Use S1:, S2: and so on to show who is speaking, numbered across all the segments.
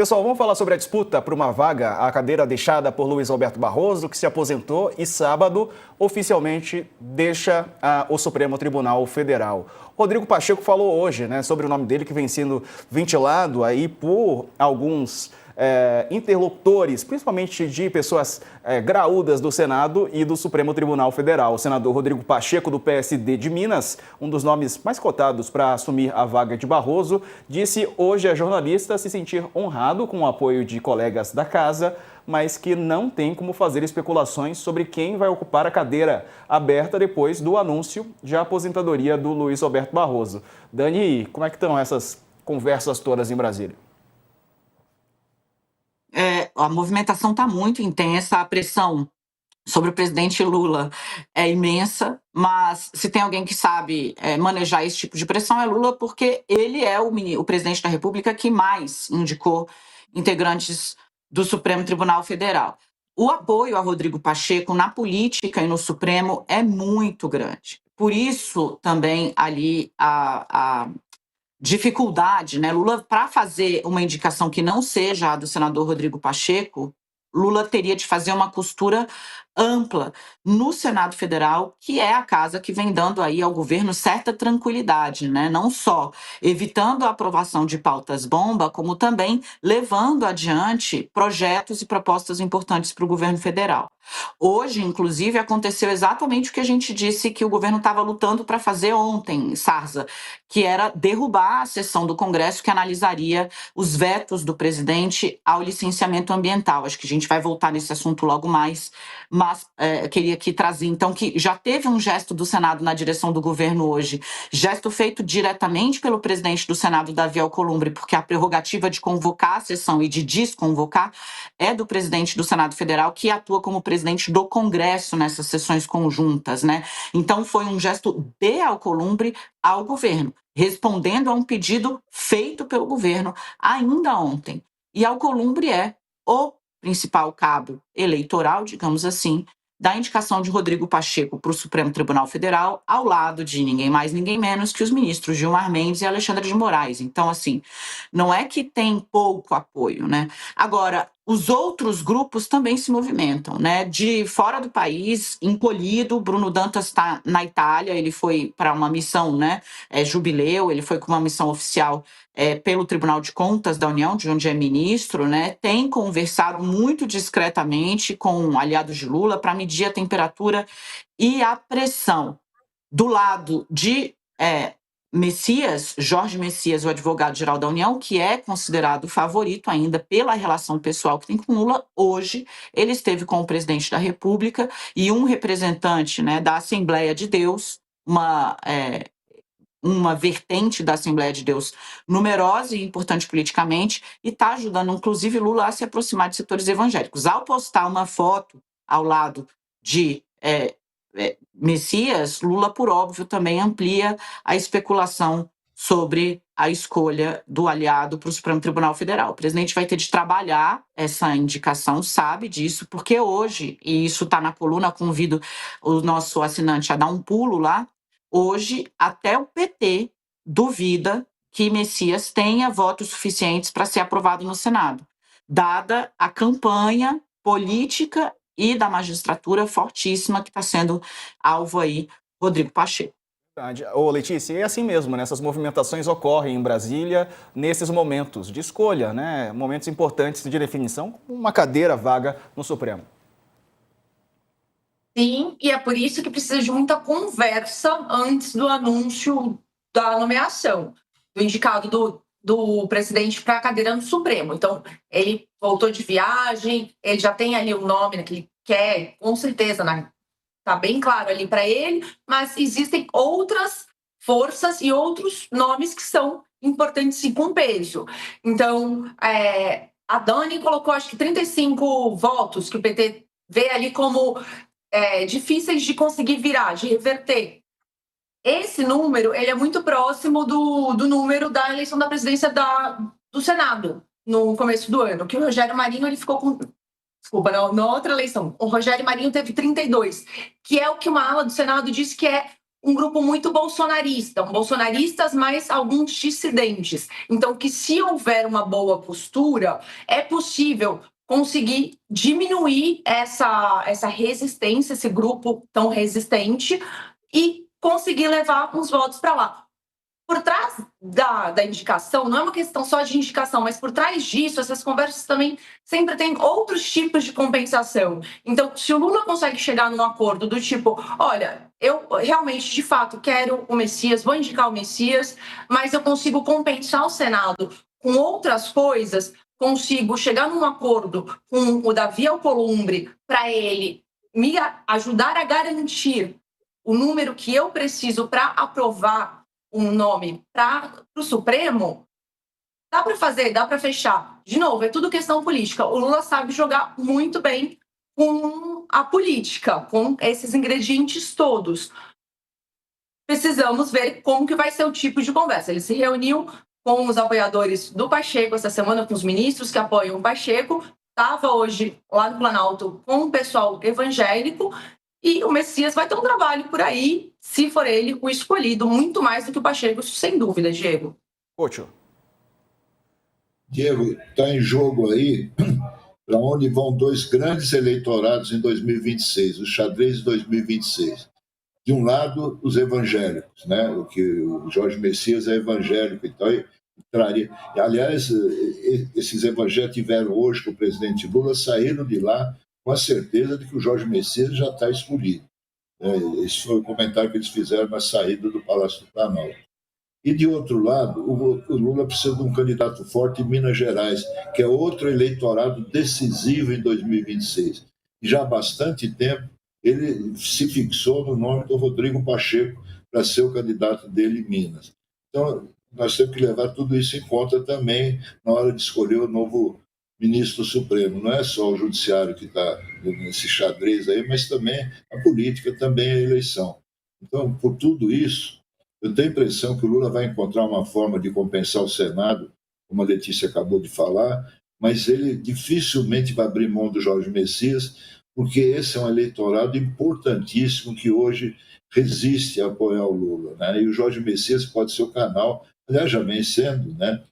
S1: Pessoal, vamos falar sobre a disputa por uma vaga à cadeira deixada por Luiz Roberto Barroso, que se aposentou e sábado oficialmente deixa o Supremo Tribunal Federal. Rodrigo Pacheco falou hoje, sobre o nome dele que vem sendo ventilado aí por alguns interlocutores, principalmente de pessoas graúdas do Senado e do Supremo Tribunal Federal. O senador Rodrigo Pacheco, do PSD de Minas, um dos nomes mais cotados para assumir a vaga de Barroso, disse hoje a jornalistas se sentir honrado com o apoio de colegas da casa, mas que não tem como fazer especulações sobre quem vai ocupar a cadeira aberta depois do anúncio de aposentadoria do Luiz Roberto Barroso. Dani, como é que estão essas conversas todas em Brasília?
S2: A movimentação está muito intensa, a pressão sobre o presidente Lula é imensa, mas se tem alguém que sabe manejar esse tipo de pressão é Lula, porque ele é o presidente da República que mais indicou integrantes do Supremo Tribunal Federal. O apoio a Rodrigo Pacheco na política e no Supremo é muito grande. Por isso, também ali a dificuldade, Lula, para fazer uma indicação que não seja a do senador Rodrigo Pacheco, Lula teria de fazer uma costura ampla no Senado Federal, que é a casa que vem dando aí ao governo certa tranquilidade, não só evitando a aprovação de pautas bomba, como também levando adiante projetos e propostas importantes para o governo federal. Hoje, inclusive, aconteceu exatamente o que a gente disse que o governo estava lutando para fazer ontem, Sarza, que era derrubar a sessão do Congresso que analisaria os vetos do presidente ao licenciamento ambiental. Acho que a gente vai voltar nesse assunto logo mais, mas queria aqui trazer, então, que já teve um gesto do Senado na direção do governo hoje, gesto feito diretamente pelo presidente do Senado, Davi Alcolumbre, porque a prerrogativa de convocar a sessão e de desconvocar é do presidente do Senado Federal, que atua como presidente do Congresso nessas sessões conjuntas, Então, foi um gesto de Alcolumbre ao governo, respondendo a um pedido feito pelo governo ainda ontem. E Alcolumbre é o principal cabo eleitoral, digamos assim, da indicação de Rodrigo Pacheco para o Supremo Tribunal Federal, ao lado de ninguém mais, ninguém menos que os ministros Gilmar Mendes e Alexandre de Moraes. Então, assim, não é que tem pouco apoio, Agora, os outros grupos também se movimentam, De fora do país, encolhido, Bruno Dantas está na Itália, ele foi para uma missão, jubileu, ele foi com uma missão oficial pelo Tribunal de Contas da União, de onde é ministro, tem conversado muito discretamente com aliados de Lula para medir a temperatura e a pressão. Do lado de Messias, Jorge Messias, o advogado-geral da União, que é considerado favorito ainda pela relação pessoal que tem com Lula, hoje ele esteve com o presidente da República e um representante da Assembleia de Deus, uma vertente da Assembleia de Deus numerosa e importante politicamente, e está ajudando, inclusive, Lula a se aproximar de setores evangélicos. Ao postar uma foto ao lado de Messias, Lula, por óbvio, também amplia a especulação sobre a escolha do aliado para o Supremo Tribunal Federal. O presidente vai ter de trabalhar essa indicação, sabe disso, porque hoje, e isso está na coluna, convido o nosso assinante a dar um pulo lá, hoje, até o PT duvida que Messias tenha votos suficientes para ser aprovado no Senado, dada a campanha política e da magistratura fortíssima que está sendo alvo aí, Rodrigo Pacheco.
S1: Ô, Letícia, é assim mesmo, essas movimentações ocorrem em Brasília nesses momentos de escolha, momentos importantes de definição, uma cadeira vaga no Supremo.
S3: Sim, e é por isso que precisa de muita conversa antes do anúncio da nomeação do indicado do presidente para a cadeira no Supremo. Então, ele voltou de viagem, ele já tem ali o nome que ele quer, com certeza, está bem claro ali para ele, mas existem outras forças e outros nomes que são importantes e com peso. Então, a Dani colocou, acho que 35 votos que o PT vê ali como difíceis de conseguir virar, de reverter. Esse número ele é muito próximo do número da eleição da presidência do Senado, no começo do ano, que o Rogério Marinho ele ficou com... Desculpa, na outra eleição, o Rogério Marinho teve 32, que é o que uma ala do Senado disse que é um grupo muito bolsonarista, bolsonaristas, mas alguns dissidentes. Então, que se houver uma boa postura, é possível conseguir diminuir essa resistência, esse grupo tão resistente, e conseguir levar uns votos para lá. Por trás da indicação, não é uma questão só de indicação, mas por trás disso, essas conversas também sempre têm outros tipos de compensação. Então, se o Lula consegue chegar num acordo do tipo, olha, eu realmente, de fato, quero o Messias, vou indicar o Messias, mas eu consigo compensar o Senado com outras coisas, consigo chegar num acordo com o Davi Alcolumbre para ele me ajudar a garantir o número que eu preciso para aprovar um nome para o Supremo, dá para fazer, dá para fechar. De novo, é tudo questão política. O Lula sabe jogar muito bem com a política, com esses ingredientes todos. Precisamos ver como que vai ser o tipo de conversa. Ele se reuniu com os apoiadores do Pacheco essa semana, com os ministros que apoiam o Pacheco, estava hoje lá no Planalto com o pessoal evangélico, e o Messias vai ter um trabalho por aí, se for ele o escolhido, muito mais do que o Pacheco, sem dúvida, Diego.
S1: Couto.
S4: Diego, está em jogo aí para onde vão dois grandes eleitorados em 2026, o xadrez de 2026. De um lado, os evangélicos, né? O Jorge Messias é evangélico, então traria. Aliás, esses evangélicos tiveram hoje com o presidente Lula, saíram de lá com a certeza de que o Jorge Messias já está escolhido. Esse foi o comentário que eles fizeram na saída do Palácio do Planalto. E, de outro lado, o Lula precisa de um candidato forte em Minas Gerais, que é outro eleitorado decisivo em 2026. E já há bastante tempo ele se fixou no nome do Rodrigo Pacheco para ser o candidato dele em Minas. Então, nós temos que levar tudo isso em conta também na hora de escolher o novo ministro do Supremo. Não é só o judiciário que está nesse xadrez aí, mas também a política, também a eleição. Então, por tudo isso, eu tenho a impressão que o Lula vai encontrar uma forma de compensar o Senado, como a Letícia acabou de falar, mas ele dificilmente vai abrir mão do Jorge Messias, porque esse é um eleitorado importantíssimo que hoje resiste a apoiar o Lula, né? E o Jorge Messias pode ser o canal, aliás, já vem sendo, né,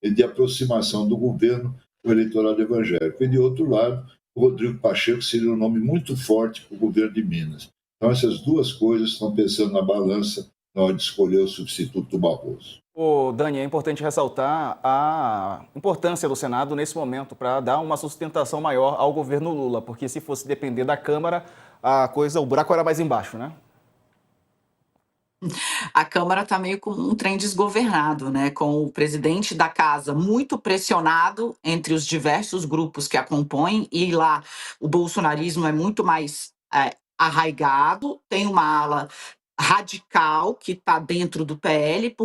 S4: de aproximação do governo com o eleitorado evangélico. E, de outro lado, o Rodrigo Pacheco seria um nome muito forte para o governo de Minas. Então, essas duas coisas estão pensando na balança na hora de escolher o substituto do Barroso.
S1: Dani, é importante ressaltar a importância do Senado nesse momento para dar uma sustentação maior ao governo Lula, porque se fosse depender da Câmara, o buraco era mais embaixo, né?
S2: A Câmara está meio com um trem desgovernado, né? Com o presidente da casa muito pressionado entre os diversos grupos que a compõem, e lá o bolsonarismo é muito mais arraigado, tem uma ala radical que está dentro do PL,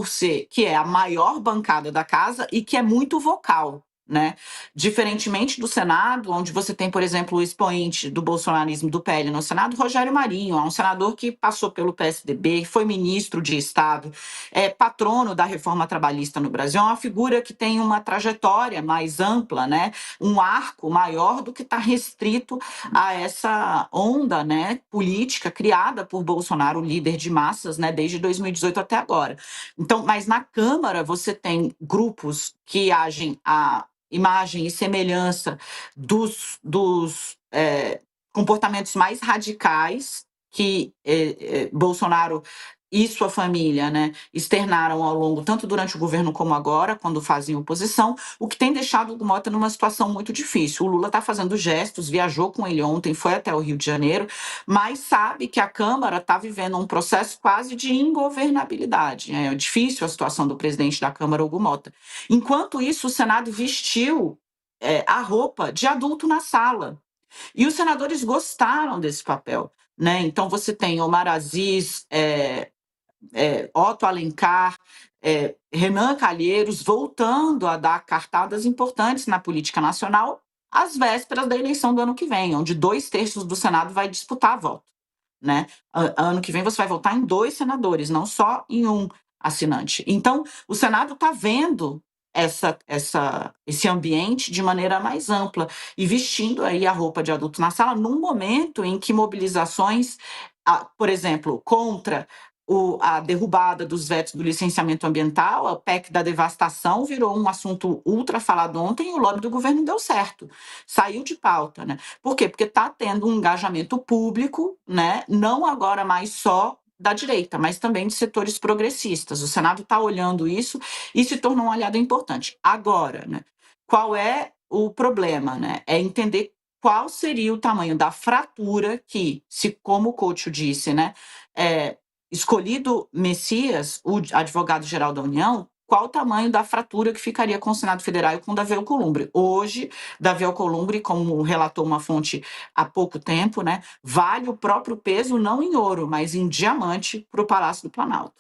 S2: que é a maior bancada da casa e que é muito vocal, né? Diferentemente do Senado, onde você tem, por exemplo, o expoente do bolsonarismo do PL no Senado, Rogério Marinho, é um senador que passou pelo PSDB, foi ministro de Estado, é patrono da reforma trabalhista no Brasil, é uma figura que tem uma trajetória mais ampla, né? Um arco maior do que está restrito a essa onda, né, política criada por Bolsonaro, líder de massas, né, desde 2018 até agora. Então, mas na Câmara você tem grupos que agem a imagem e semelhança dos comportamentos mais radicais que Bolsonaro e sua família, né, externaram ao longo, tanto durante o governo como agora, quando fazem oposição, o que tem deixado o Mota numa situação muito difícil. O Lula está fazendo gestos, viajou com ele ontem, foi até o Rio de Janeiro, mas sabe que a Câmara está vivendo um processo quase de ingovernabilidade. É difícil a situação do presidente da Câmara, Hugo Mota. Enquanto isso, o Senado vestiu a roupa de adulto na sala. E os senadores gostaram desse papel, né? Então, você tem Omar Aziz, Otto Alencar, Renan Calheiros voltando a dar cartadas importantes na política nacional às vésperas da eleição do ano que vem, onde 2/3 do Senado vai disputar voto, né? Ano que vem você vai votar em 2 senadores, não só em um assinante. Então, o Senado está vendo esse ambiente de maneira mais ampla e vestindo aí a roupa de adulto na sala num momento em que mobilizações, por exemplo, contra a derrubada dos vetos do licenciamento ambiental, a PEC da devastação, virou um assunto ultra falado ontem e o lobby do governo deu certo, saiu de pauta, né? Por quê? Porque está tendo um engajamento público, né? Não agora mais só da direita, mas também de setores progressistas. O Senado está olhando isso e se tornou um aliado importante. Agora, né? Qual é o problema, né? É entender qual seria o tamanho da fratura que, se como o Couto disse, né? Escolhido Messias, o advogado-geral da União, qual o tamanho da fratura que ficaria com o Senado Federal e com o Davi Alcolumbre. Hoje, Davi Alcolumbre, como relatou uma fonte há pouco tempo, né, vale o próprio peso, não em ouro, mas em diamante, para o Palácio do Planalto.